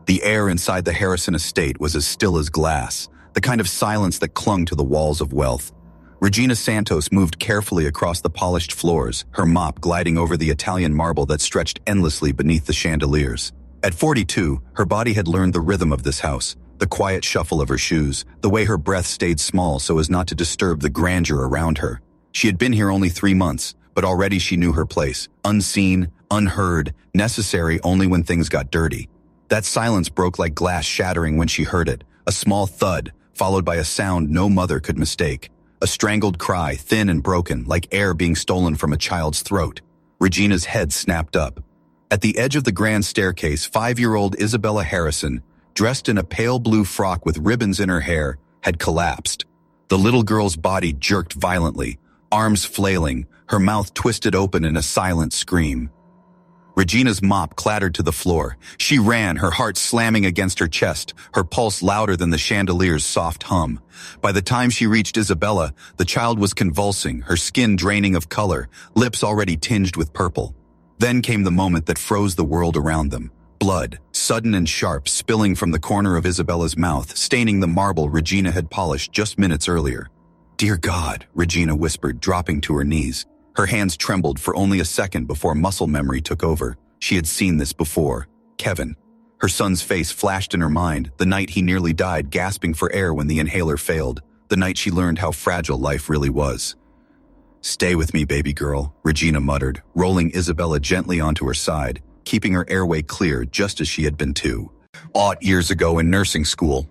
The air inside the Harrison estate was as still as glass, the kind of silence that clung to the walls of wealth. Regina Santos moved carefully across the polished floors, her mop gliding over the Italian marble that stretched endlessly beneath the chandeliers. At 42, her body had learned the rhythm of this house, the quiet shuffle of her shoes, the way her breath stayed small so as not to disturb the grandeur around her. She had been here only 3 months, but already she knew her place, unseen, unheard, necessary only when things got dirty. That silence broke like glass shattering when she heard it, a small thud, followed by a sound no mother could mistake. A strangled cry, thin and broken, like air being stolen from a child's throat. Regina's head snapped up. At the edge of the grand staircase, 5-year-old Isabella Harrison, dressed in a pale blue frock with ribbons in her hair, had collapsed. The little girl's body jerked violently, arms flailing, her mouth twisted open in a silent scream. Regina's mop clattered to the floor. She ran, her heart slamming against her chest, her pulse louder than the chandelier's soft hum. By the time she reached Isabella, the child was convulsing, her skin draining of color, lips already tinged with purple. Then came the moment that froze the world around them. Blood, sudden and sharp, spilling from the corner of Isabella's mouth, staining the marble Regina had polished just minutes earlier. "Dear God," Regina whispered, dropping to her knees. Her hands trembled for only a second before muscle memory took over. She had seen this before. Kevin. Her son's face flashed in her mind, the night he nearly died gasping for air when the inhaler failed, the night she learned how fragile life really was. "Stay with me, baby girl," Regina muttered, rolling Isabella gently onto her side, keeping her airway clear just as she had been too. Years ago in nursing school.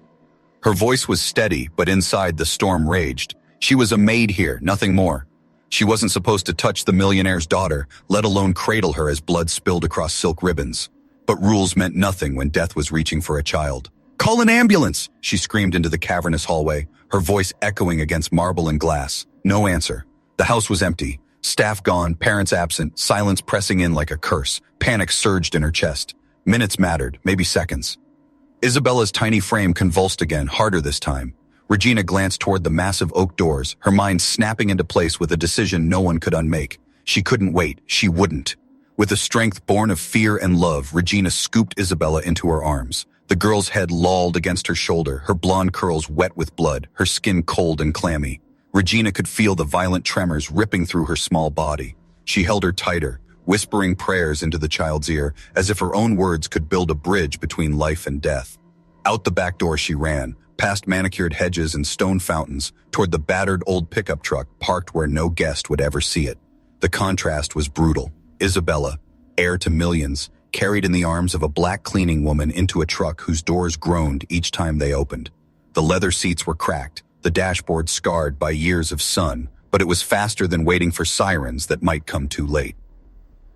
Her voice was steady, but inside the storm raged. She was a maid here, nothing more. She wasn't supposed to touch the millionaire's daughter, let alone cradle her as blood spilled across silk ribbons. But rules meant nothing when death was reaching for a child. "Call an ambulance!" she screamed into the cavernous hallway, her voice echoing against marble and glass. No answer. The house was empty. Staff gone, parents absent, silence pressing in like a curse. Panic surged in her chest. Minutes mattered, maybe seconds. Isabella's tiny frame convulsed again, harder this time. Regina glanced toward the massive oak doors, her mind snapping into place with a decision no one could unmake. She couldn't wait. She wouldn't. With a strength born of fear and love, Regina scooped Isabella into her arms. The girl's head lolled against her shoulder, her blonde curls wet with blood, her skin cold and clammy. Regina could feel the violent tremors ripping through her small body. She held her tighter, whispering prayers into the child's ear, as if her own words could build a bridge between life and death. Out the back door she ran, past manicured hedges and stone fountains, toward the battered old pickup truck parked where no guest would ever see it. The contrast was brutal. Isabella, heir to millions, carried in the arms of a black cleaning woman into a truck whose doors groaned each time they opened. The leather seats were cracked, the dashboard scarred by years of sun, but it was faster than waiting for sirens that might come too late.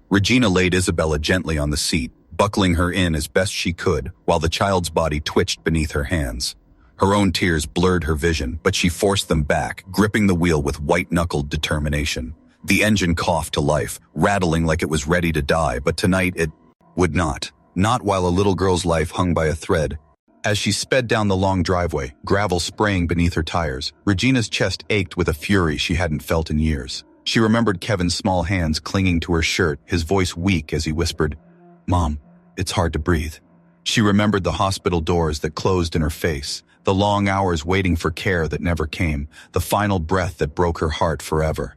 Regina laid Isabella gently on the seat, buckling her in as best she could, while the child's body twitched beneath her hands. Her own tears blurred her vision, but she forced them back, gripping the wheel with white-knuckled determination. The engine coughed to life, rattling like it was ready to die, but tonight it would not. Not while a little girl's life hung by a thread. As she sped down the long driveway, gravel spraying beneath her tires, Regina's chest ached with a fury she hadn't felt in years. She remembered Kevin's small hands clinging to her shirt, his voice weak as he whispered, "Mom, it's hard to breathe." She remembered the hospital doors that closed in her face, the long hours waiting for care that never came, the final breath that broke her heart forever.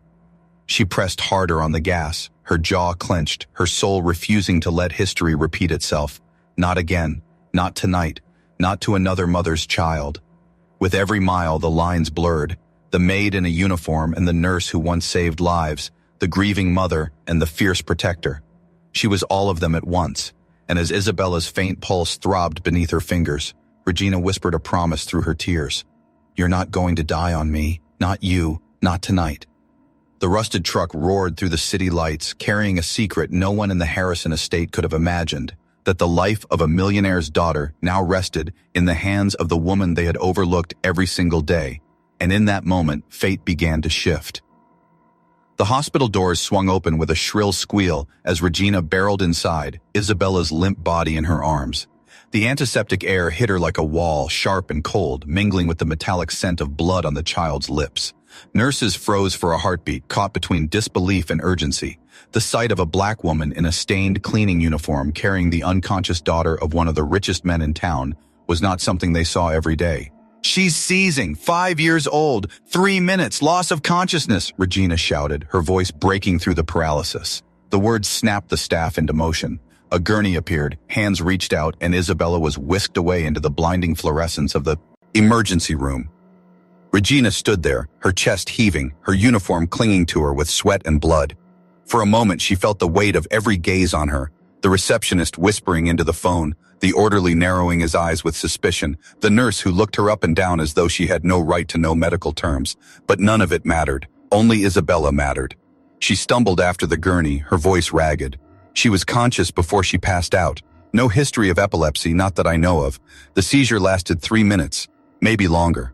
She pressed harder on the gas, her jaw clenched, her soul refusing to let history repeat itself. Not again, not tonight, not to another mother's child. With every mile, the lines blurred, the maid in a uniform and the nurse who once saved lives, the grieving mother and the fierce protector. She was all of them at once, and as Isabella's faint pulse throbbed beneath her fingers, Regina whispered a promise through her tears. "You're not going to die on me, not you, not tonight." The rusted truck roared through the city lights, carrying a secret no one in the Harrison estate could have imagined, that the life of a millionaire's daughter now rested in the hands of the woman they had overlooked every single day, and in that moment, fate began to shift. The hospital doors swung open with a shrill squeal as Regina barreled inside, Isabella's limp body in her arms. The antiseptic air hit her like a wall, sharp and cold, mingling with the metallic scent of blood on the child's lips. Nurses froze for a heartbeat, caught between disbelief and urgency. The sight of a black woman in a stained cleaning uniform carrying the unconscious daughter of one of the richest men in town was not something they saw every day. "She's seizing, 5 years old, 3 minutes, loss of consciousness," Regina shouted, her voice breaking through the paralysis. The words snapped the staff into motion. A gurney appeared, hands reached out, and Isabella was whisked away into the blinding fluorescence of the emergency room. Regina stood there, her chest heaving, her uniform clinging to her with sweat and blood. For a moment, she felt the weight of every gaze on her, the receptionist whispering into the phone, the orderly narrowing his eyes with suspicion, the nurse who looked her up and down as though she had no right to know medical terms. But none of it mattered. Only Isabella mattered. She stumbled after the gurney, her voice ragged. She was conscious before she passed out. No history of epilepsy, not that I know of. The seizure lasted 3 minutes, maybe longer.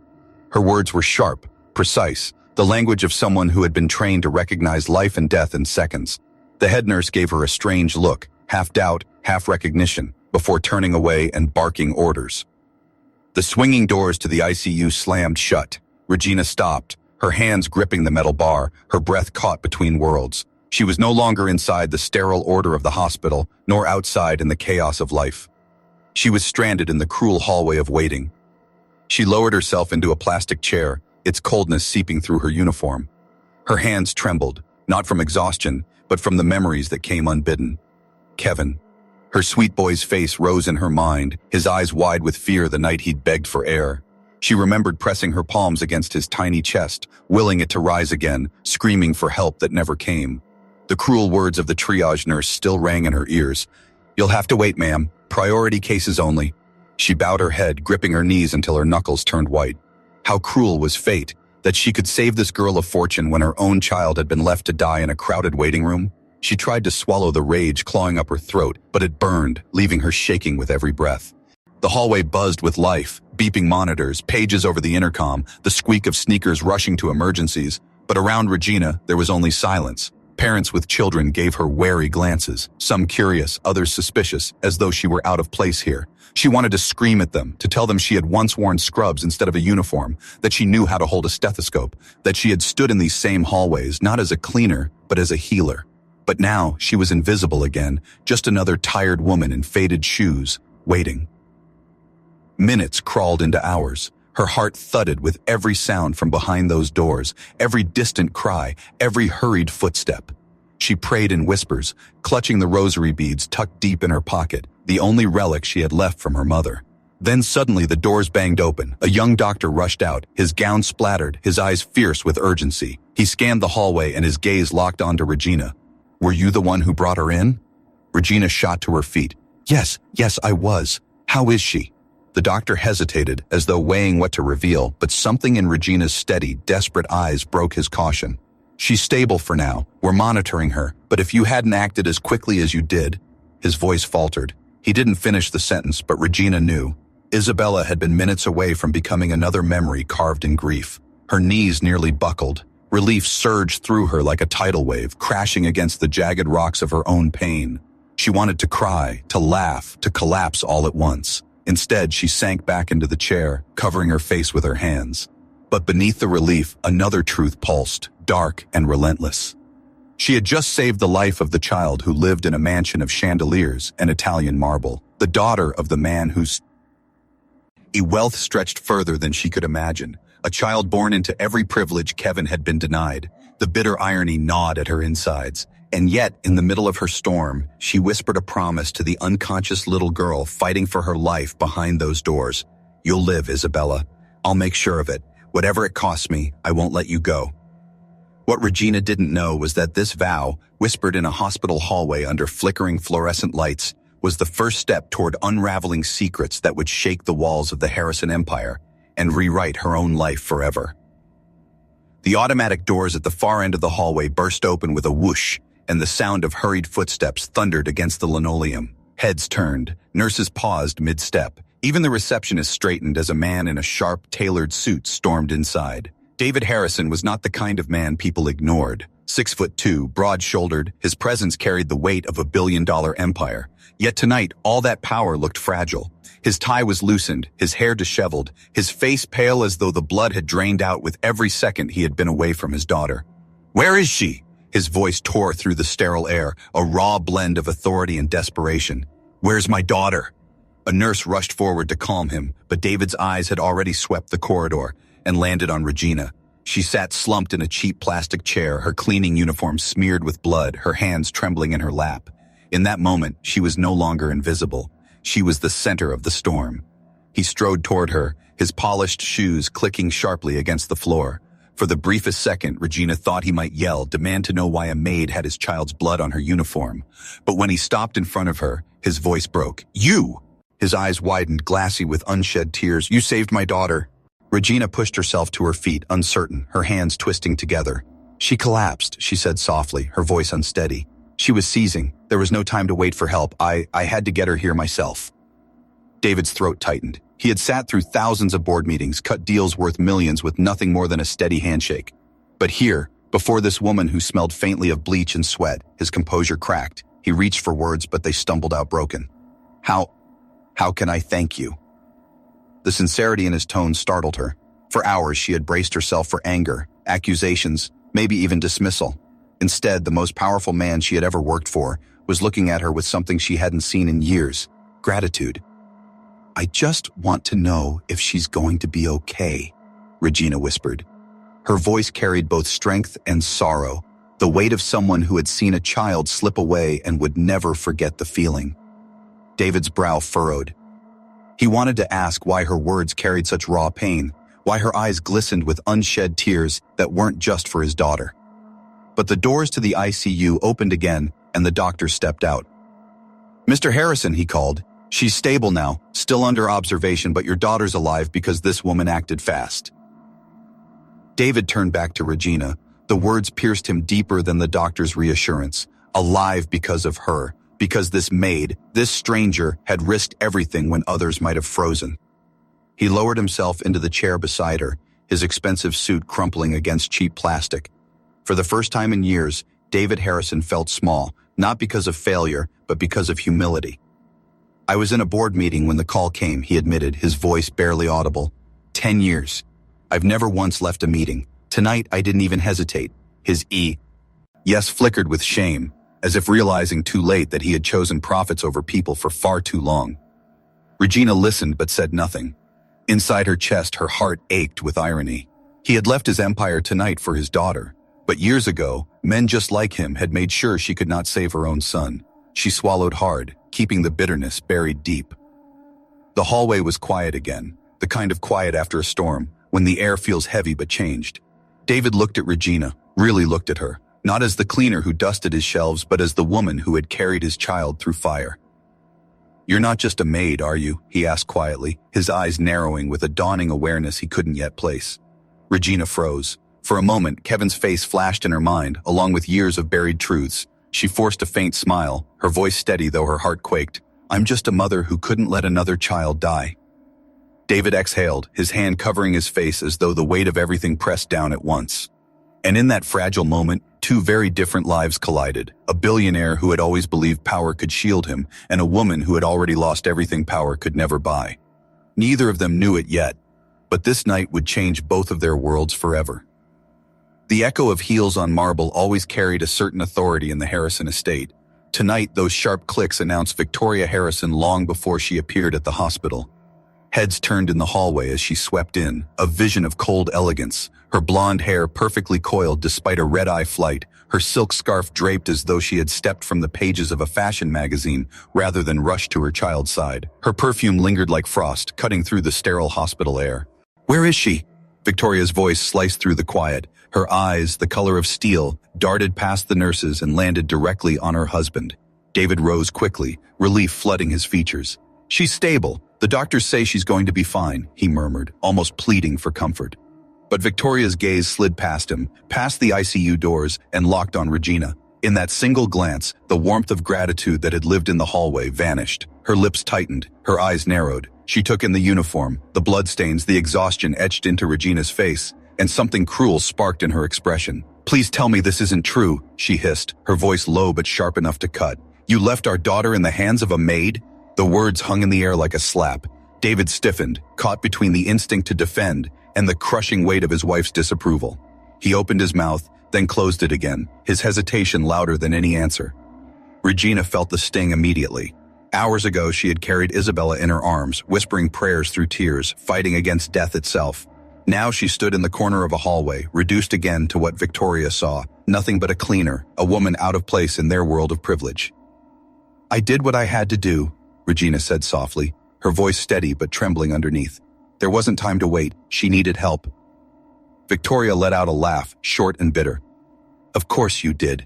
Her words were sharp, precise, the language of someone who had been trained to recognize life and death in seconds. The head nurse gave her a strange look, half doubt, half recognition, before turning away and barking orders. The swinging doors to the ICU slammed shut. Regina stopped, her hands gripping the metal bar, her breath caught between worlds. She was no longer inside the sterile order of the hospital, nor outside in the chaos of life. She was stranded in the cruel hallway of waiting. She lowered herself into a plastic chair, its coldness seeping through her uniform. Her hands trembled, not from exhaustion, but from the memories that came unbidden. Kevin. Her sweet boy's face rose in her mind, his eyes wide with fear the night he'd begged for air. She remembered pressing her palms against his tiny chest, willing it to rise again, screaming for help that never came. The cruel words of the triage nurse still rang in her ears. "You'll have to wait, ma'am. Priority cases only." She bowed her head, gripping her knees until her knuckles turned white. How cruel was fate, that she could save this girl a fortune when her own child had been left to die in a crowded waiting room. She tried to swallow the rage clawing up her throat, but it burned, leaving her shaking with every breath. The hallway buzzed with life, beeping monitors, pages over the intercom, the squeak of sneakers rushing to emergencies. But around Regina, there was only silence. Parents with children gave her wary glances, some curious, others suspicious, as though she were out of place here. She wanted to scream at them, to tell them she had once worn scrubs instead of a uniform, that she knew how to hold a stethoscope, that she had stood in these same hallways, not as a cleaner, but as a healer. But now she was invisible again, just another tired woman in faded shoes, waiting. Minutes crawled into hours. Her heart thudded with every sound from behind those doors, every distant cry, every hurried footstep. She prayed in whispers, clutching the rosary beads tucked deep in her pocket, the only relic she had left from her mother. Then suddenly the doors banged open. A young doctor rushed out, his gown splattered, his eyes fierce with urgency. He scanned the hallway and his gaze locked onto Regina. "Were you the one who brought her in?" Regina shot to her feet. Yes, I was. How is she?" The doctor hesitated, as though weighing what to reveal, but something in Regina's steady, desperate eyes broke his caution. "She's stable for now. We're monitoring her. But if you hadn't acted as quickly as you did..." His voice faltered. He didn't finish the sentence, but Regina knew. Isabella had been minutes away from becoming another memory carved in grief. Her knees nearly buckled. Relief surged through her like a tidal wave, crashing against the jagged rocks of her own pain. She wanted to cry, to laugh, to collapse all at once. Instead, she sank back into the chair, covering her face with her hands. But beneath the relief, another truth pulsed, dark and relentless. She had just saved the life of the child who lived in a mansion of chandeliers and Italian marble, the daughter of the man whose wealth stretched further than she could imagine, a child born into every privilege Kevin had been denied. The bitter irony gnawed at her insides. And yet, in the middle of her storm, she whispered a promise to the unconscious little girl fighting for her life behind those doors. "You'll live, Isabella. I'll make sure of it. Whatever it costs me, I won't let you go." What Regina didn't know was that this vow, whispered in a hospital hallway under flickering fluorescent lights, was the first step toward unraveling secrets that would shake the walls of the Harrison Empire and rewrite her own life forever. The automatic doors at the far end of the hallway burst open with a whoosh, and the sound of hurried footsteps thundered against the linoleum. Heads turned, nurses paused mid-step. Even the receptionist straightened as a man in a sharp, tailored suit stormed inside. David Harrison was not the kind of man people ignored. 6'2", broad-shouldered, his presence carried the weight of a billion-dollar empire. Yet tonight, all that power looked fragile. His tie was loosened, his hair disheveled, his face pale as though the blood had drained out with every second he had been away from his daughter. "Where is she?" His voice tore through the sterile air, a raw blend of authority and desperation. "Where's my daughter?" A nurse rushed forward to calm him, but David's eyes had already swept the corridor and landed on Regina. She sat slumped in a cheap plastic chair, her cleaning uniform smeared with blood, her hands trembling in her lap. In that moment, she was no longer invisible. She was the center of the storm. He strode toward her, his polished shoes clicking sharply against the floor. For the briefest second, Regina thought he might yell, demand to know why a maid had his child's blood on her uniform. But when he stopped in front of her, his voice broke. "You!" His eyes widened, glassy with unshed tears. "You saved my daughter." Regina pushed herself to her feet, uncertain, her hands twisting together. "She collapsed," she said softly, her voice unsteady. "She was seizing. There was no time to wait for help. I had to get her here myself." David's throat tightened. He had sat through thousands of board meetings, cut deals worth millions with nothing more than a steady handshake. But here, before this woman who smelled faintly of bleach and sweat, his composure cracked. He reached for words, but they stumbled out broken. How can I thank you?" The sincerity in his tone startled her. For hours, she had braced herself for anger, accusations, maybe even dismissal. Instead, the most powerful man she had ever worked for was looking at her with something she hadn't seen in years: gratitude. "I just want to know if she's going to be okay," Regina whispered. Her voice carried both strength and sorrow, the weight of someone who had seen a child slip away and would never forget the feeling. David's brow furrowed. He wanted to ask why her words carried such raw pain, why her eyes glistened with unshed tears that weren't just for his daughter. But the doors to the ICU opened again, and the doctor stepped out. "Mr. Harrison," he called. "She's stable now, still under observation, but your daughter's alive because this woman acted fast." David turned back to Regina. The words pierced him deeper than the doctor's reassurance. Alive because of her, because this maid, this stranger, had risked everything when others might have frozen. He lowered himself into the chair beside her, his expensive suit crumpling against cheap plastic. For the first time in years, David Harrison felt small, not because of failure, but because of humility. "I was in a board meeting when the call came," he admitted, his voice barely audible. 10 years. I've never once left a meeting. Tonight, I didn't even hesitate." His yes flickered with shame, as if realizing too late that he had chosen profits over people for far too long. Regina listened but said nothing. Inside her chest, her heart ached with irony. He had left his empire tonight for his daughter. But years ago, men just like him had made sure she could not save her own son. She swallowed hard, keeping the bitterness buried deep. The hallway was quiet again, the kind of quiet after a storm, when the air feels heavy but changed. David looked at Regina, really looked at her, not as the cleaner who dusted his shelves, but as the woman who had carried his child through fire. "You're not just a maid, are you?" he asked quietly, his eyes narrowing with a dawning awareness he couldn't yet place. Regina froze. For a moment, Kevin's face flashed in her mind, along with years of buried truths. She forced a faint smile, her voice steady though her heart quaked. "I'm just a mother who couldn't let another child die." David exhaled, his hand covering his face as though the weight of everything pressed down at once. And in that fragile moment, two very different lives collided. A billionaire who had always believed power could shield him, and a woman who had already lost everything power could never buy. Neither of them knew it yet, but this night would change both of their worlds forever. The echo of heels on marble always carried a certain authority in the Harrison estate. Tonight, those sharp clicks announced Victoria Harrison long before she appeared at the hospital. Heads turned in the hallway as she swept in, a vision of cold elegance, her blonde hair perfectly coiled despite a red-eye flight, her silk scarf draped as though she had stepped from the pages of a fashion magazine rather than rushed to her child's side. Her perfume lingered like frost, cutting through the sterile hospital air. "Where is she?" Victoria's voice sliced through the quiet. Her eyes, the color of steel, darted past the nurses and landed directly on her husband. David rose quickly, relief flooding his features. "She's stable. The doctors say she's going to be fine," he murmured, almost pleading for comfort. But Victoria's gaze slid past him, past the ICU doors, and locked on Regina. In that single glance, the warmth of gratitude that had lived in the hallway vanished. Her lips tightened, her eyes narrowed. She took in the uniform, the bloodstains, the exhaustion etched into Regina's face, and something cruel sparked in her expression. "Please tell me this isn't true," she hissed, her voice low but sharp enough to cut. "You left our daughter in the hands of a maid?" The words hung in the air like a slap. David stiffened, caught between the instinct to defend and the crushing weight of his wife's disapproval. He opened his mouth, then closed it again, his hesitation louder than any answer. Regina felt the sting immediately. Hours ago, she had carried Isabella in her arms, whispering prayers through tears, fighting against death itself. Now she stood in the corner of a hallway, reduced again to what Victoria saw, nothing but a cleaner, a woman out of place in their world of privilege. "I did what I had to do," Regina said softly, her voice steady but trembling underneath. There wasn't time to wait. She needed help. Victoria let out a laugh, short and bitter. "Of course you did.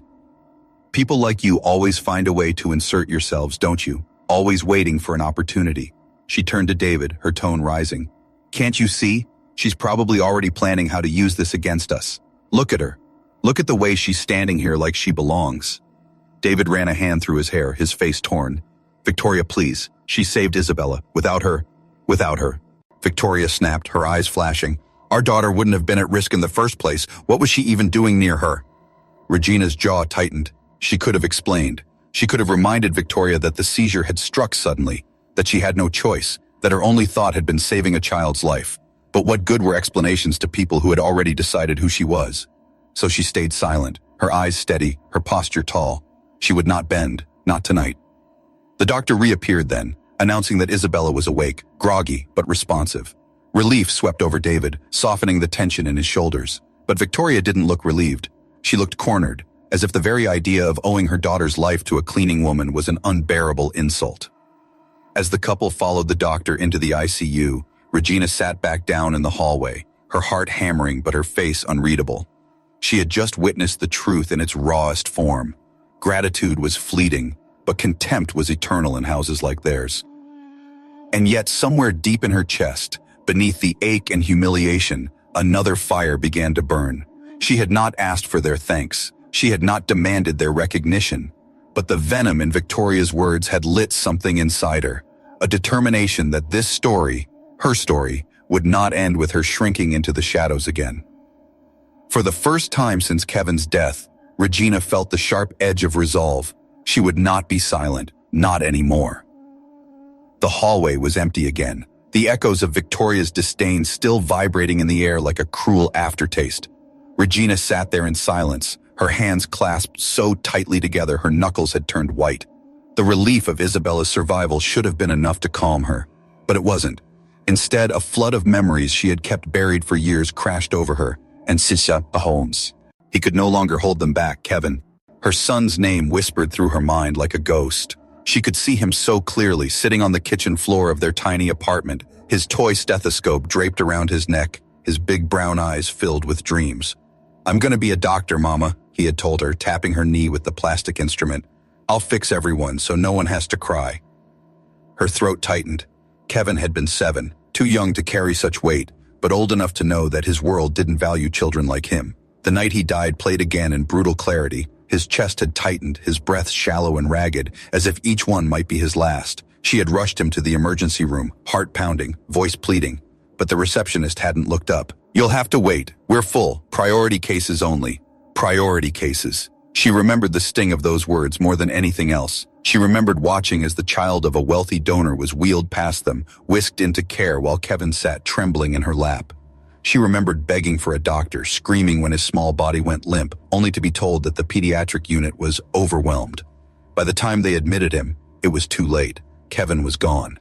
People like you always find a way to insert yourselves, don't you? Always waiting for an opportunity." She turned to David, her tone rising. "Can't you see? She's probably already planning how to use this against us. Look at her. Look at the way she's standing here like she belongs." David ran a hand through his hair, his face torn. "Victoria, please. She saved Isabella. Without her. Victoria snapped, her eyes flashing. "Our daughter wouldn't have been at risk in the first place. What was she even doing near her?" Regina's jaw tightened. She could have explained. She could have reminded Victoria that the seizure had struck suddenly, that she had no choice, that her only thought had been saving a child's life. But what good were explanations to people who had already decided who she was? So she stayed silent, her eyes steady, her posture tall. She would not bend, not tonight. The doctor reappeared then, announcing that Isabella was awake, groggy but responsive. Relief swept over David, softening the tension in his shoulders. But Victoria didn't look relieved. She looked cornered, as if the very idea of owing her daughter's life to a cleaning woman was an unbearable insult. As the couple followed the doctor into the ICU, Regina sat back down in the hallway, her heart hammering but her face unreadable. She had just witnessed the truth in its rawest form. Gratitude was fleeting, but contempt was eternal in houses like theirs. And yet somewhere deep in her chest, beneath the ache and humiliation, another fire began to burn. She had not asked for their thanks. She had not demanded their recognition. But the venom in Victoria's words had lit something inside her, a determination that this story, her story, would not end with her shrinking into the shadows again. For the first time since Kevin's death, Regina felt the sharp edge of resolve. She would not be silent, not anymore. The hallway was empty again, the echoes of Victoria's disdain still vibrating in the air like a cruel aftertaste. Regina sat there in silence, her hands clasped so tightly together her knuckles had turned white. The relief of Isabella's survival should have been enough to calm her, but it wasn't. Instead, a flood of memories she had kept buried for years crashed over her, and Sisha Holmes. He could no longer hold them back, Kevin. Her son's name whispered through her mind like a ghost. She could see him so clearly, sitting on the kitchen floor of their tiny apartment, his toy stethoscope draped around his neck, his big brown eyes filled with dreams. "I'm gonna be a doctor, Mama," he had told her, tapping her knee with the plastic instrument. "I'll fix everyone so no one has to cry." Her throat tightened. Kevin had been 7, too young to carry such weight, but old enough to know that his world didn't value children like him. The night he died played again in brutal clarity. His chest had tightened, his breath shallow and ragged, as if each one might be his last. She had rushed him to the emergency room, heart pounding, voice pleading. But the receptionist hadn't looked up. "You'll have to wait. We're full. Priority cases only." Priority cases. She remembered the sting of those words more than anything else. She remembered watching as the child of a wealthy donor was wheeled past them, whisked into care while Kevin sat trembling in her lap. She remembered begging for a doctor, screaming when his small body went limp, only to be told that the pediatric unit was overwhelmed. By the time they admitted him, it was too late. Kevin was gone.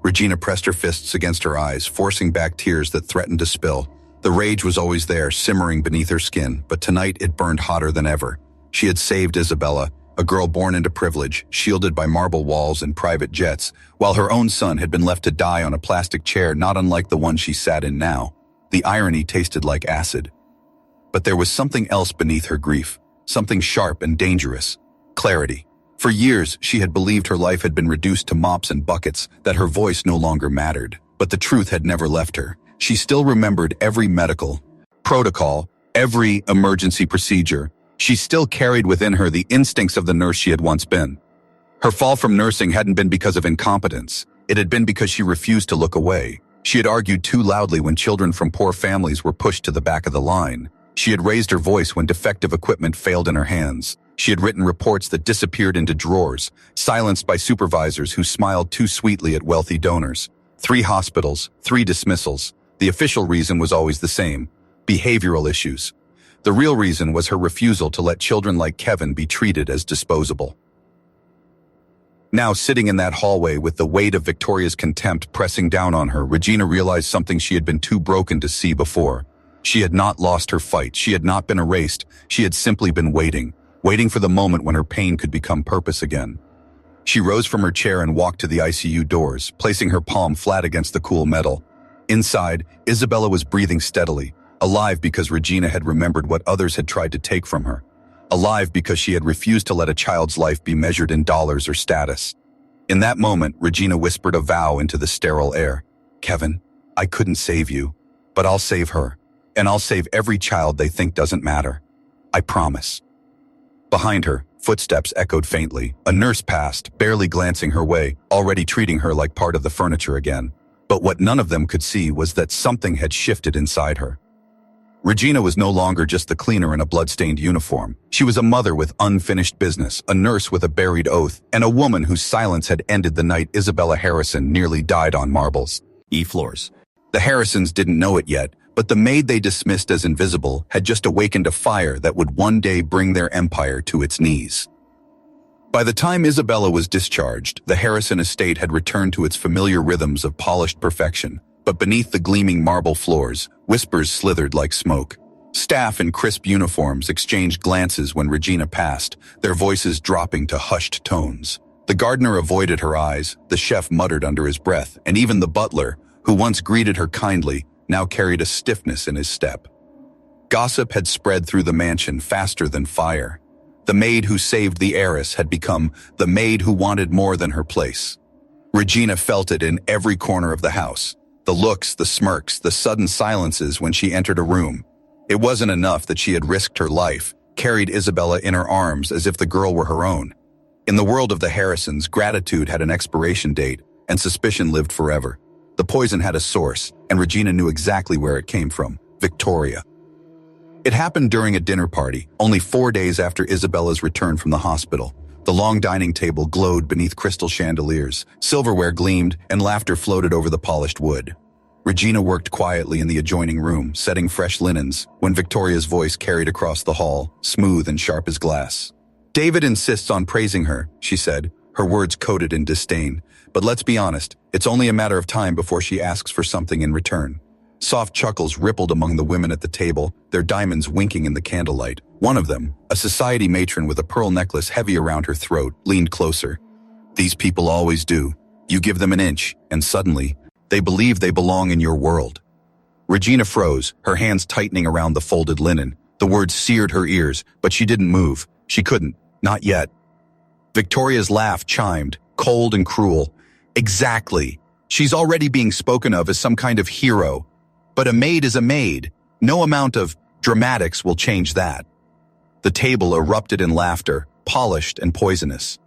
Regina pressed her fists against her eyes, forcing back tears that threatened to spill. The rage was always there, simmering beneath her skin, but tonight it burned hotter than ever. She had saved Isabella, a girl born into privilege, shielded by marble walls and private jets, while her own son had been left to die on a plastic chair not unlike the one she sat in now. The irony tasted like acid. But there was something else beneath her grief, something sharp and dangerous. Clarity. For years, she had believed her life had been reduced to mops and buckets, that her voice no longer mattered. But the truth had never left her. She still remembered every medical protocol, every emergency procedure. She still carried within her the instincts of the nurse she had once been. Her fall from nursing hadn't been because of incompetence. It had been because she refused to look away. She had argued too loudly when children from poor families were pushed to the back of the line. She had raised her voice when defective equipment failed in her hands. She had written reports that disappeared into drawers, silenced by supervisors who smiled too sweetly at wealthy donors. 3 hospitals, 3 dismissals. The official reason was always the same: behavioral issues. The real reason was her refusal to let children like Kevin be treated as disposable. Now, sitting in that hallway with the weight of Victoria's contempt pressing down on her, Regina realized something she had been too broken to see before. She had not lost her fight. She had not been erased. She had simply been waiting for the moment when her pain could become purpose again. She rose from her chair and walked to the ICU doors, placing her palm flat against the cool metal. Inside, Isabella was breathing steadily, alive because Regina had remembered what others had tried to take from her. Alive because she had refused to let a child's life be measured in dollars or status. In that moment, Regina whispered a vow into the sterile air. "Kevin, I couldn't save you, but I'll save her, and I'll save every child they think doesn't matter. I promise." Behind her, footsteps echoed faintly. A nurse passed, barely glancing her way, already treating her like part of the furniture again. But what none of them could see was that something had shifted inside her. Regina was no longer just the cleaner in a blood-stained uniform. She was a mother with unfinished business, a nurse with a buried oath, and a woman whose silence had ended the night Isabella Harrison nearly died on marbles. Floors. The Harrisons didn't know it yet, but the maid they dismissed as invisible had just awakened a fire that would one day bring their empire to its knees. By the time Isabella was discharged, the Harrison estate had returned to its familiar rhythms of polished perfection. But beneath the gleaming marble floors, whispers slithered like smoke. Staff in crisp uniforms exchanged glances when Regina passed, their voices dropping to hushed tones. The gardener avoided her eyes, the chef muttered under his breath, and even the butler, who once greeted her kindly, now carried a stiffness in his step. Gossip had spread through the mansion faster than fire. The maid who saved the heiress had become the maid who wanted more than her place. Regina felt it in every corner of the house. The looks, the smirks, the sudden silences when she entered a room. It wasn't enough that she had risked her life, carried Isabella in her arms as if the girl were her own. In the world of the Harrisons, gratitude had an expiration date, and suspicion lived forever. The poison had a source, and Regina knew exactly where it came from: Victoria. It happened during a dinner party, only 4 days after Isabella's return from the hospital. The long dining table glowed beneath crystal chandeliers, silverware gleamed, and laughter floated over the polished wood. Regina worked quietly in the adjoining room, setting fresh linens, when Victoria's voice carried across the hall, smooth and sharp as glass. "David insists on praising her," she said, her words coated in disdain. "But let's be honest, it's only a matter of time before she asks for something in return." Soft chuckles rippled among the women at the table, their diamonds winking in the candlelight. One of them, a society matron with a pearl necklace heavy around her throat, leaned closer. "These people always do. You give them an inch, and suddenly, they believe they belong in your world." Regina froze, her hands tightening around the folded linen. The words seared her ears, but she didn't move. She couldn't. Not yet. Victoria's laugh chimed, cold and cruel. "Exactly. She's already being spoken of as some kind of hero. But a maid is a maid. No amount of dramatics will change that." The table erupted in laughter, polished and poisonous.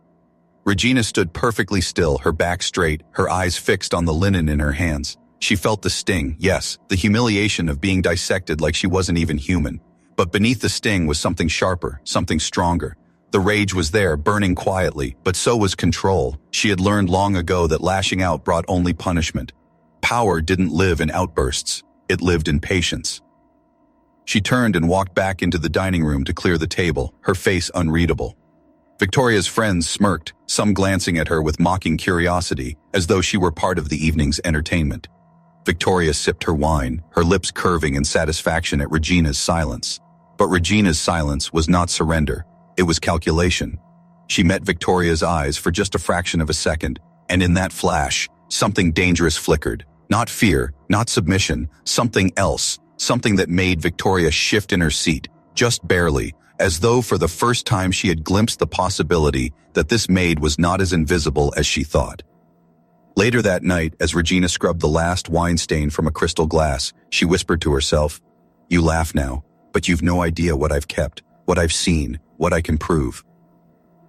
Regina stood perfectly still, her back straight, her eyes fixed on the linen in her hands. She felt the sting, yes, the humiliation of being dissected like she wasn't even human. But beneath the sting was something sharper, something stronger. The rage was there, burning quietly, but so was control. She had learned long ago that lashing out brought only punishment. Power didn't live in outbursts. It lived in patience. She turned and walked back into the dining room to clear the table, her face unreadable. Victoria's friends smirked, some glancing at her with mocking curiosity, as though she were part of the evening's entertainment. Victoria sipped her wine, her lips curving in satisfaction at Regina's silence. But Regina's silence was not surrender. It was calculation. She met Victoria's eyes for just a fraction of a second, and in that flash, something dangerous flickered. Not fear, not submission, something else, something that made Victoria shift in her seat, just barely, as though for the first time she had glimpsed the possibility that this maid was not as invisible as she thought. Later that night, as Regina scrubbed the last wine stain from a crystal glass, she whispered to herself, "You laugh now, but you've no idea what I've kept, what I've seen, what I can prove."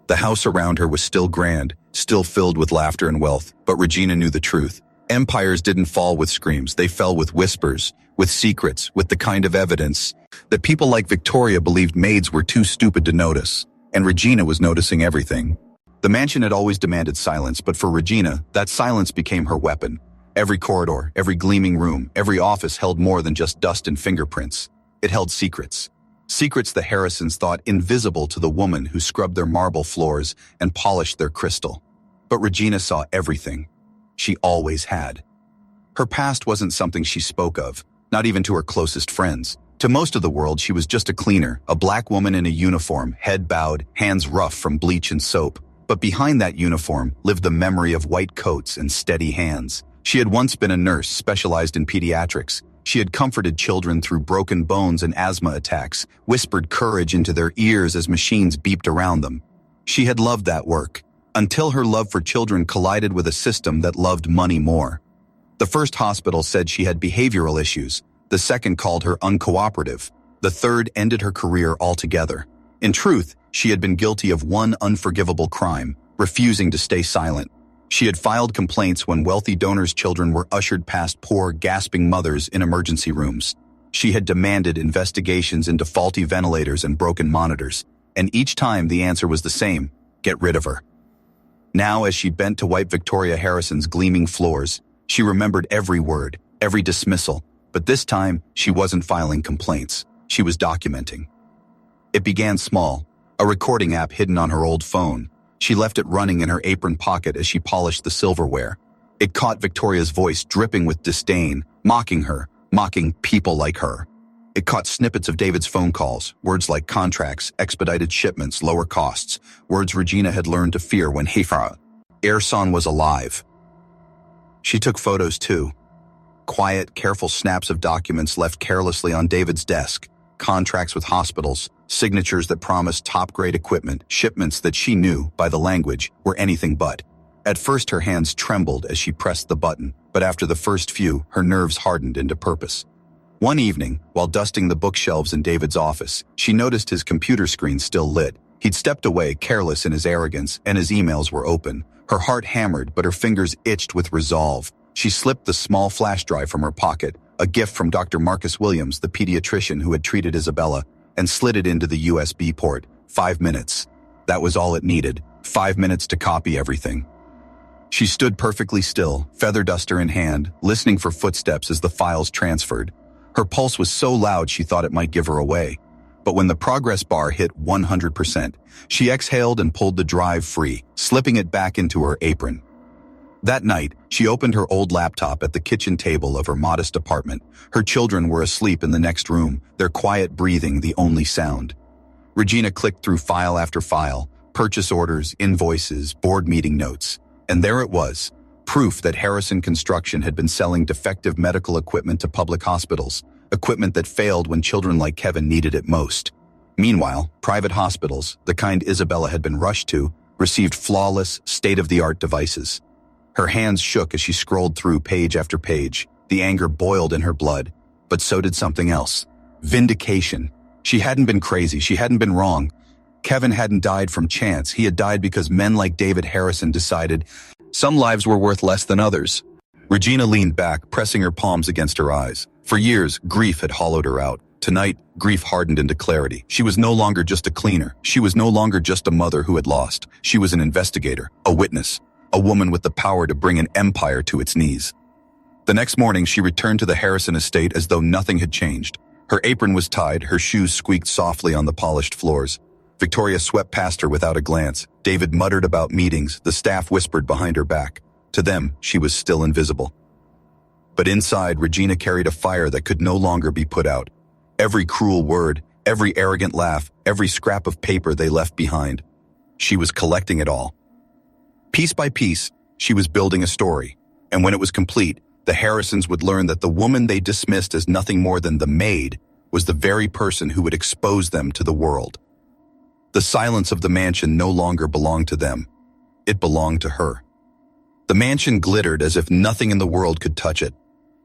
The house around her was still grand, still filled with laughter and wealth, but Regina knew the truth. Empires didn't fall with screams, they fell with whispers, with secrets, with the kind of evidence that people like Victoria believed maids were too stupid to notice, and Regina was noticing everything. The mansion had always demanded silence, but for Regina, that silence became her weapon. Every corridor, every gleaming room, every office held more than just dust and fingerprints. It held secrets. Secrets the Harrisons thought invisible to the woman who scrubbed their marble floors and polished their crystal. But Regina saw everything. She always had. Her past wasn't something she spoke of, not even to her closest friends. To most of the world, she was just a cleaner, a black woman in a uniform, head bowed, hands rough from bleach and soap. But behind that uniform lived the memory of white coats and steady hands. She had once been a nurse specialized in pediatrics. She had comforted children through broken bones and asthma attacks, whispered courage into their ears as machines beeped around them. She had loved that work, until her love for children collided with a system that loved money more. The first hospital said she had behavioral issues. The second called her uncooperative. The third ended her career altogether. In truth, she had been guilty of one unforgivable crime, refusing to stay silent. She had filed complaints when wealthy donors' children were ushered past poor, gasping mothers in emergency rooms. She had demanded investigations into faulty ventilators and broken monitors, and each time the answer was the same: get rid of her. Now, as she bent to wipe Victoria Harrison's gleaming floors, she remembered every word, every dismissal, but this time she wasn't filing complaints. She was documenting. It began small, a recording app hidden on her old phone. She left it running in her apron pocket as she polished the silverware. It caught Victoria's voice dripping with disdain, mocking her, mocking people like her. It caught snippets of David's phone calls, words like contracts, expedited shipments, lower costs, words Regina had learned to fear when Ersan was alive. She took photos too. Quiet, careful snaps of documents left carelessly on David's desk, contracts with hospitals, signatures that promised top-grade equipment, shipments that she knew, by the language, were anything but. At first her hands trembled as she pressed the button, but after the first few, her nerves hardened into purpose. One evening, while dusting the bookshelves in David's office, she noticed his computer screen still lit. He'd stepped away, careless in his arrogance, and his emails were open. Her heart hammered, but her fingers itched with resolve. She slipped the small flash drive from her pocket, a gift from Dr. Marcus Williams, the pediatrician who had treated Isabella, and slid it into the USB port. 5 minutes. That was all it needed. 5 minutes to copy everything. She stood perfectly still, feather duster in hand, listening for footsteps as the files transferred. Her pulse was so loud she thought it might give her away. But when the progress bar hit 100%, she exhaled and pulled the drive free, slipping it back into her apron. That night, she opened her old laptop at the kitchen table of her modest apartment. Her children were asleep in the next room, their quiet breathing the only sound. Regina clicked through file after file, purchase orders, invoices, board meeting notes. And there it was, proof that Harrison Construction had been selling defective medical equipment to public hospitals, equipment that failed when children like Kevin needed it most. Meanwhile, private hospitals, the kind Isabella had been rushed to, received flawless, state-of-the-art devices. Her hands shook as she scrolled through page after page. The anger boiled in her blood, but so did something else. Vindication. She hadn't been crazy, she hadn't been wrong. Kevin hadn't died from chance, he had died because men like David Harrison decided some lives were worth less than others. Regina leaned back, pressing her palms against her eyes. For years, grief had hollowed her out. Tonight, grief hardened into clarity. She was no longer just a cleaner. She was no longer just a mother who had lost. She was an investigator, a witness, a woman with the power to bring an empire to its knees. The next morning, she returned to the Harrison estate as though nothing had changed. Her apron was tied, her shoes squeaked softly on the polished floors. Victoria swept past her without a glance. David muttered about meetings, the staff whispered behind her back. To them, she was still invisible. But inside, Regina carried a fire that could no longer be put out. Every cruel word, every arrogant laugh, every scrap of paper they left behind. She was collecting it all. Piece by piece, she was building a story. And when it was complete, the Harrisons would learn that the woman they dismissed as nothing more than the maid was the very person who would expose them to the world. The silence of the mansion no longer belonged to them. It belonged to her. The mansion glittered as if nothing in the world could touch it.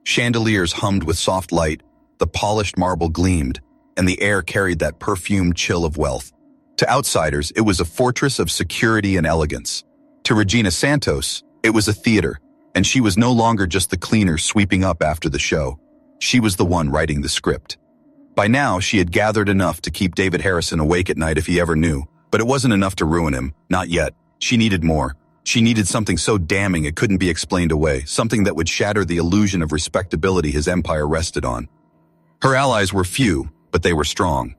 Chandeliers hummed with soft light, the polished marble gleamed, and the air carried that perfumed chill of wealth. To outsiders, it was a fortress of security and elegance. To Regina Santos, it was a theater, And she was no longer just the cleaner sweeping up after the show. She was the one writing the script. By now, she had gathered enough to keep David Harrison awake at night if he ever knew, but it wasn't enough to ruin him, not yet. She needed more. She needed something so damning it couldn't be explained away, something that would shatter the illusion of respectability his empire rested on. Her allies were few, but they were strong.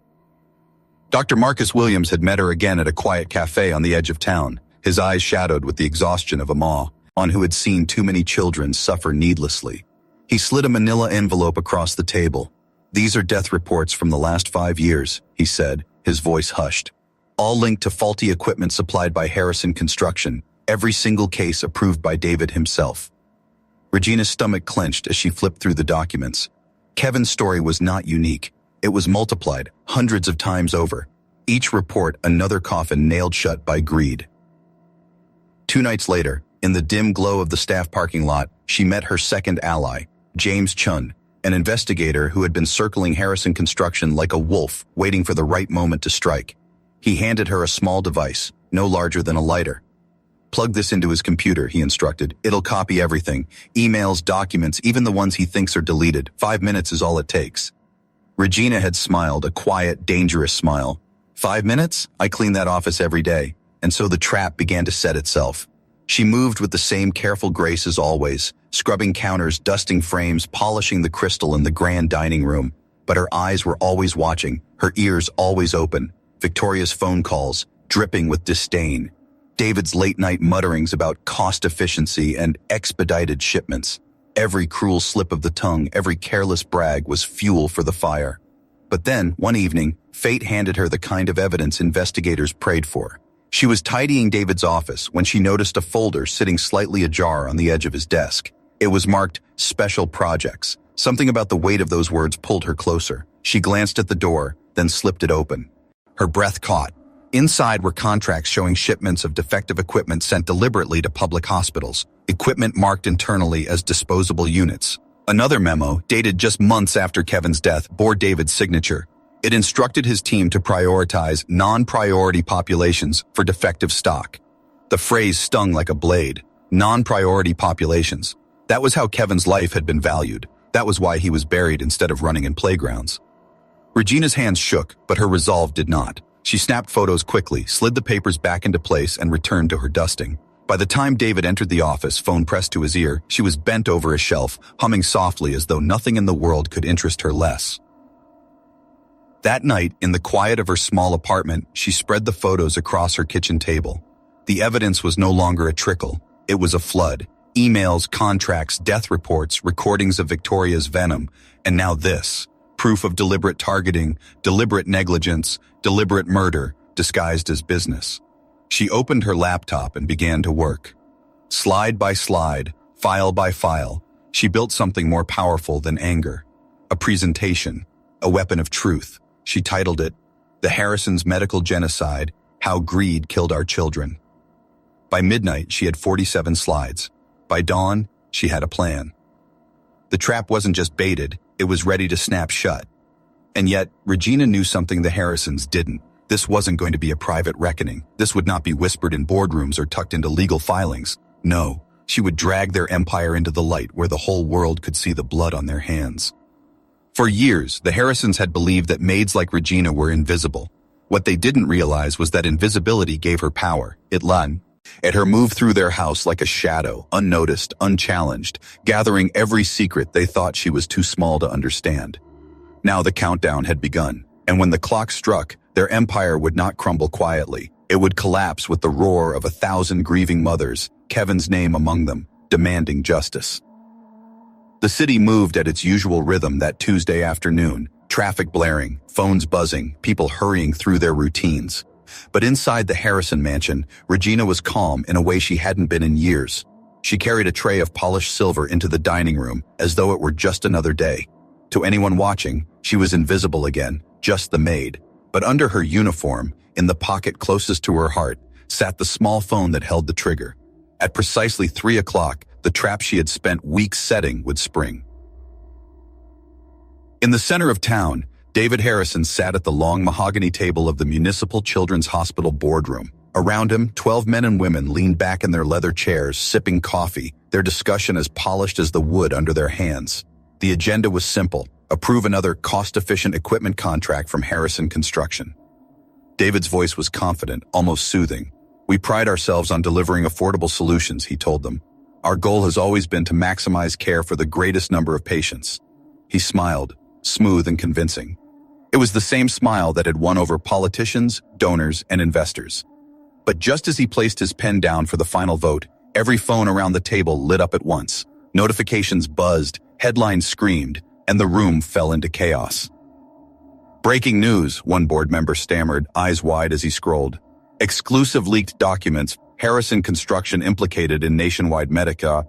Dr. Marcus Williams had met her again at a quiet cafe on the edge of town, his eyes shadowed with the exhaustion of a one who had seen too many children suffer needlessly. He slid a manila envelope across the table. "These are death reports from the last 5 years," he said, his voice hushed. "All linked to faulty equipment supplied by Harrison Construction, every single case approved by David himself." Regina's stomach clenched as she flipped through the documents. Kevin's story was not unique. It was multiplied hundreds of times over. Each report another coffin nailed shut by greed. 2 nights later, in the dim glow of the staff parking lot, she met her second ally, James Chun, an investigator who had been circling Harrison Construction like a wolf, waiting for the right moment to strike. He handed her a small device, no larger than a lighter. "Plug this into his computer," he instructed. "It'll copy everything, emails, documents, even the ones he thinks are deleted. 5 minutes is all it takes." Regina had smiled, a quiet, dangerous smile. 5 minutes? I clean that office every day. And so the trap began to set itself. She moved with the same careful grace as always, scrubbing counters, dusting frames, polishing the crystal in the grand dining room. But her eyes were always watching, her ears always open. Victoria's phone calls, dripping with disdain. David's late-night mutterings about cost efficiency and expedited shipments. Every cruel slip of the tongue, every careless brag was fuel for the fire. But then, one evening, fate handed her the kind of evidence investigators prayed for. She was tidying David's office when she noticed a folder sitting slightly ajar on the edge of his desk. It was marked Special Projects. Something about the weight of those words pulled her closer. She glanced at the door, then slipped it open. Her breath caught. Inside were contracts showing shipments of defective equipment sent deliberately to public hospitals, equipment marked internally as disposable units. Another memo, dated just months after Kevin's death, bore David's signature. It instructed his team to prioritize non-priority populations for defective stock. The phrase stung like a blade. Non-priority populations. That was how Kevin's life had been valued. That was why he was buried instead of running in playgrounds. Regina's hands shook, but her resolve did not. She snapped photos quickly, slid the papers back into place, and returned to her dusting. By the time David entered the office, phone pressed to his ear, she was bent over a shelf, humming softly as though nothing in the world could interest her less. That night, in the quiet of her small apartment, she spread the photos across her kitchen table. The evidence was no longer a trickle. It was a flood. Emails, contracts, death reports, recordings of Victoria's venom, and now this. Proof of deliberate targeting, deliberate negligence, deliberate murder, disguised as business. She opened her laptop and began to work. Slide by slide, file by file, she built something more powerful than anger. A presentation, a weapon of truth. She titled it, The Harrisons' Medical Genocide, How Greed Killed Our Children. By midnight, she had 47 slides. By dawn, she had a plan. The trap wasn't just baited, it was ready to snap shut. And yet, Regina knew something the Harrisons didn't. This wasn't going to be a private reckoning. This would not be whispered in boardrooms or tucked into legal filings. No, she would drag their empire into the light where the whole world could see the blood on their hands. For years, the Harrisons had believed that maids like Regina were invisible. What they didn't realize was that invisibility gave her power. It let her move through their house like a shadow, unnoticed, unchallenged, gathering every secret they thought she was too small to understand. Now the countdown had begun, and when the clock struck, their empire would not crumble quietly. It would collapse with the roar of 1,000 grieving mothers, Kevin's name among them, demanding justice. The city moved at its usual rhythm that Tuesday afternoon, traffic blaring, phones buzzing, people hurrying through their routines. But inside the Harrison mansion, Regina was calm in a way she hadn't been in years. She carried a tray of polished silver into the dining room, as though it were just another day. To anyone watching, she was invisible again, just the maid. But under her uniform, in the pocket closest to her heart, sat the small phone that held the trigger. At precisely 3 o'clock, the trap she had spent weeks setting would spring. In the center of town, David Harrison sat at the long mahogany table of the Municipal Children's Hospital boardroom. Around him, 12 men and women leaned back in their leather chairs, sipping coffee, their discussion as polished as the wood under their hands. The agenda was simple: approve another cost-efficient equipment contract from Harrison Construction. David's voice was confident, almost soothing. "We pride ourselves on delivering affordable solutions," he told them. "Our goal has always been to maximize care for the greatest number of patients." He smiled, smooth and convincing. It was the same smile that had won over politicians, donors, and investors. But just as he placed his pen down for the final vote, every phone around the table lit up at once. Notifications buzzed, headlines screamed, and the room fell into chaos. "Breaking news," one board member stammered, eyes wide as he scrolled. "Exclusive leaked documents, Harrison Construction implicated in nationwide Medicare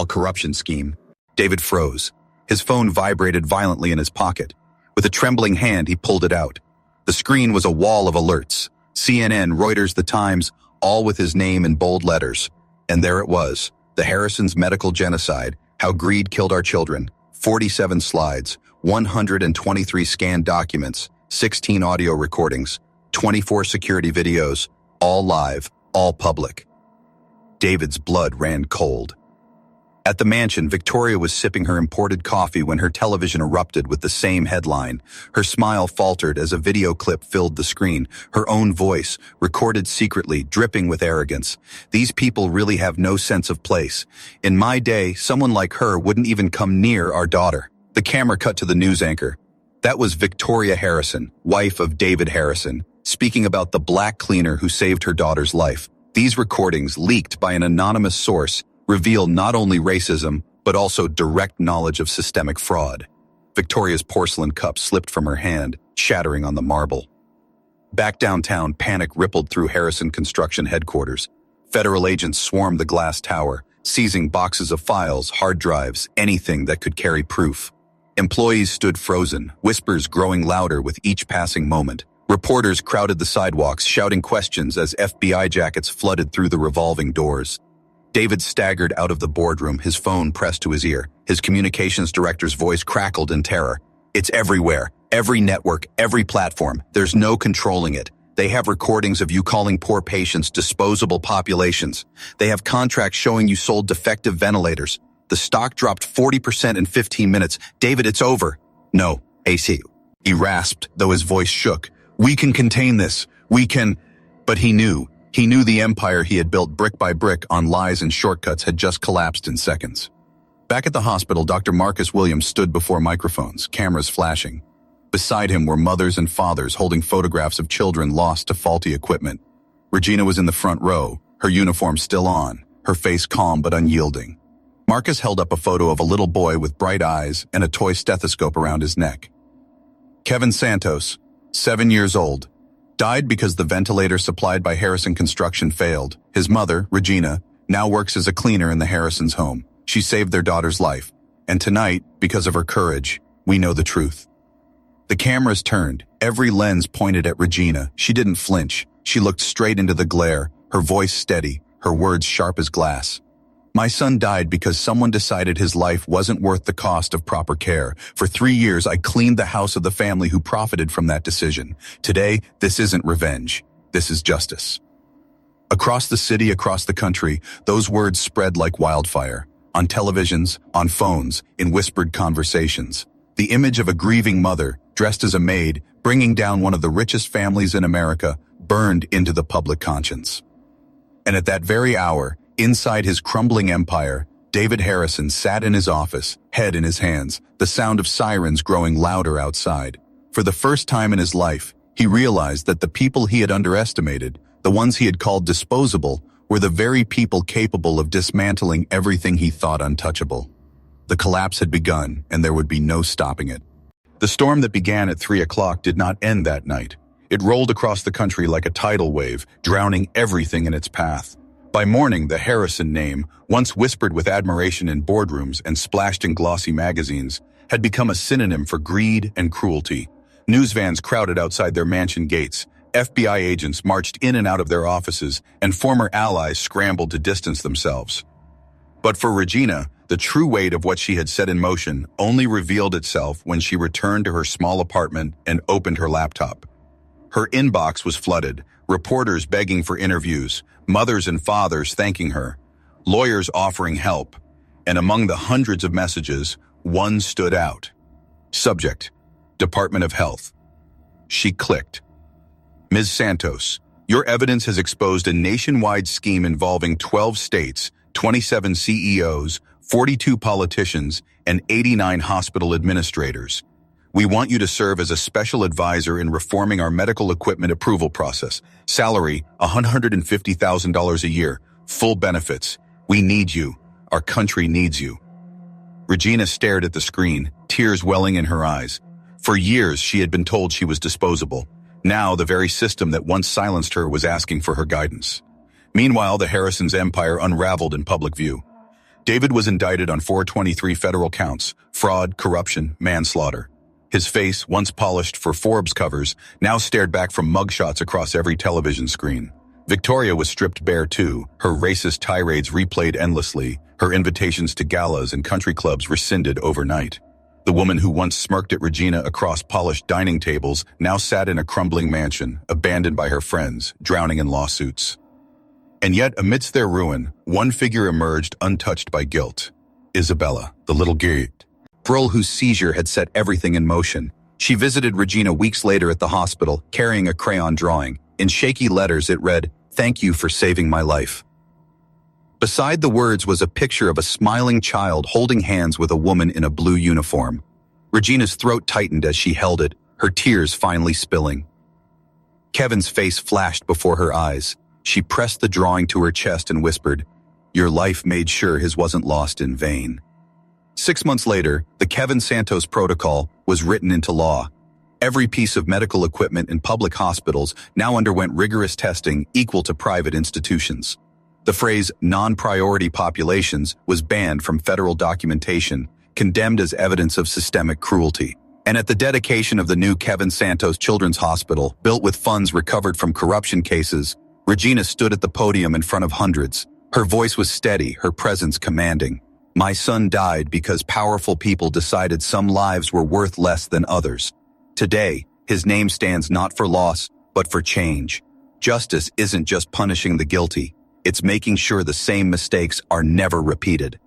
corruption scheme." David froze. His phone vibrated violently in his pocket. With a trembling hand, he pulled it out. The screen was a wall of alerts. CNN, Reuters, The Times, all with his name in bold letters. And there it was, the Harrison's medical genocide, how greed killed our children. 47 slides, 123 scanned documents, 16 audio recordings, 24 security videos, all live, all public. David's blood ran cold. At the mansion, Victoria was sipping her imported coffee when her television erupted with the same headline. Her smile faltered as a video clip filled the screen, her own voice, recorded secretly, dripping with arrogance. "These people really have no sense of place. In my day, someone like her wouldn't even come near our daughter." The camera cut to the news anchor. That was Victoria Harrison, wife of David Harrison, speaking about the black cleaner who saved her daughter's life. These recordings, leaked by an anonymous source, reveal not only racism, but also direct knowledge of systemic fraud. Victoria's porcelain cup slipped from her hand, shattering on the marble. Back downtown, panic rippled through Harrison Construction headquarters. Federal agents swarmed the glass tower, seizing boxes of files, hard drives, anything that could carry proof. Employees stood frozen, whispers growing louder with each passing moment. Reporters crowded the sidewalks, shouting questions as FBI jackets flooded through the revolving doors. David staggered out of the boardroom, his phone pressed to his ear. His communications director's voice crackled in terror. "It's everywhere. Every network, every platform. There's no controlling it. They have recordings of you calling poor patients disposable populations. They have contracts showing you sold defective ventilators. The stock dropped 40% in 15 minutes. David, it's over." "No, AC." He rasped, though his voice shook. "We can contain this. We can..." But he knew. He knew the empire he had built brick by brick on lies and shortcuts had just collapsed in seconds. Back at the hospital, Dr. Marcus Williams stood before microphones, cameras flashing. Beside him were mothers and fathers holding photographs of children lost to faulty equipment. Regina was in the front row, her uniform still on, her face calm but unyielding. Marcus held up a photo of a little boy with bright eyes and a toy stethoscope around his neck. Kevin Santos, 7 years old, died because the ventilator supplied by Harrison Construction failed. His mother, Regina, now works as a cleaner in the Harrisons' home. She saved their daughter's life. And tonight, because of her courage, we know the truth. The cameras turned, every lens pointed at Regina. She didn't flinch. She looked straight into the glare, her voice steady, her words sharp as glass. "My son died because someone decided his life wasn't worth the cost of proper care. For 3 years, I cleaned the house of the family who profited from that decision. Today, this isn't revenge. This is justice." Across the city, across the country, those words spread like wildfire. On televisions, on phones, in whispered conversations. The image of a grieving mother, dressed as a maid, bringing down one of the richest families in America, burned into the public conscience. And at that very hour, inside his crumbling empire, David Harrison sat in his office, head in his hands, the sound of sirens growing louder outside. For the first time in his life, he realized that the people he had underestimated, the ones he had called disposable, were the very people capable of dismantling everything he thought untouchable. The collapse had begun, and there would be no stopping it. The storm that began at 3 o'clock did not end that night. It rolled across the country like a tidal wave, drowning everything in its path. By morning, the Harrison name, once whispered with admiration in boardrooms and splashed in glossy magazines, had become a synonym for greed and cruelty. News vans crowded outside their mansion gates, FBI agents marched in and out of their offices, and former allies scrambled to distance themselves. But for Regina, the true weight of what she had set in motion only revealed itself when she returned to her small apartment and opened her laptop. Her inbox was flooded, reporters begging for interviews, mothers and fathers thanking her, lawyers offering help, and among the hundreds of messages, one stood out. Subject: Department of Health. She clicked. Ms. Santos, your evidence has exposed a nationwide scheme involving 12 states, 27 CEOs, 42 politicians, and 89 hospital administrators. We want you to serve as a special advisor in reforming our medical equipment approval process. Salary, $150,000 a year. Full benefits. We need you. Our country needs you. Regina stared at the screen, tears welling in her eyes. For years, she had been told she was disposable. Now, the very system that once silenced her was asking for her guidance. Meanwhile, the Harrisons' empire unraveled in public view. David was indicted on 423 federal counts: fraud, corruption, manslaughter. His face, once polished for Forbes covers, now stared back from mugshots across every television screen. Victoria was stripped bare too, her racist tirades replayed endlessly, her invitations to galas and country clubs rescinded overnight. The woman who once smirked at Regina across polished dining tables now sat in a crumbling mansion, abandoned by her friends, drowning in lawsuits. And yet, amidst their ruin, one figure emerged untouched by guilt. Isabella, the little girl whose seizure had set everything in motion. She visited Regina weeks later at the hospital, carrying a crayon drawing. In shaky letters it read, "Thank you for saving my life." Beside the words was a picture of a smiling child holding hands with a woman in a blue uniform. Regina's throat tightened as she held it, her tears finally spilling. Kevin's face flashed before her eyes. She pressed the drawing to her chest and whispered, "Your life made sure his wasn't lost in vain." 6 months later, the Kevin Santos Protocol was written into law. Every piece of medical equipment in public hospitals now underwent rigorous testing equal to private institutions. The phrase non-priority populations was banned from federal documentation, condemned as evidence of systemic cruelty. And at the dedication of the new Kevin Santos Children's Hospital, built with funds recovered from corruption cases, Regina stood at the podium in front of hundreds. Her voice was steady, her presence commanding. "My son died because powerful people decided some lives were worth less than others. Today, his name stands not for loss, but for change. Justice isn't just punishing the guilty, it's making sure the same mistakes are never repeated."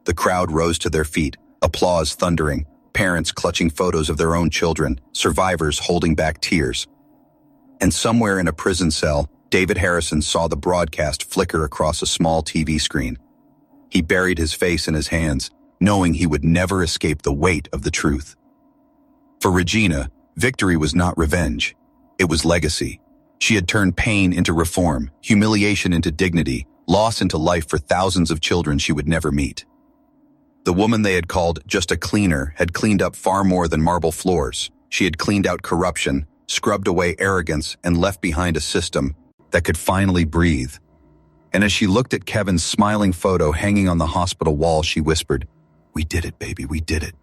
The crowd rose to their feet, applause thundering, parents clutching photos of their own children, survivors holding back tears. And somewhere in a prison cell, David Harrison saw the broadcast flicker across a small TV screen. He buried his face in his hands, knowing he would never escape the weight of the truth. For Regina, victory was not revenge. It was legacy. She had turned pain into reform, humiliation into dignity, loss into life for thousands of children she would never meet. The woman they had called just a cleaner had cleaned up far more than marble floors. She had cleaned out corruption, scrubbed away arrogance, and left behind a system that could finally breathe. And as she looked at Kevin's smiling photo hanging on the hospital wall, she whispered, "We did it, baby, we did it."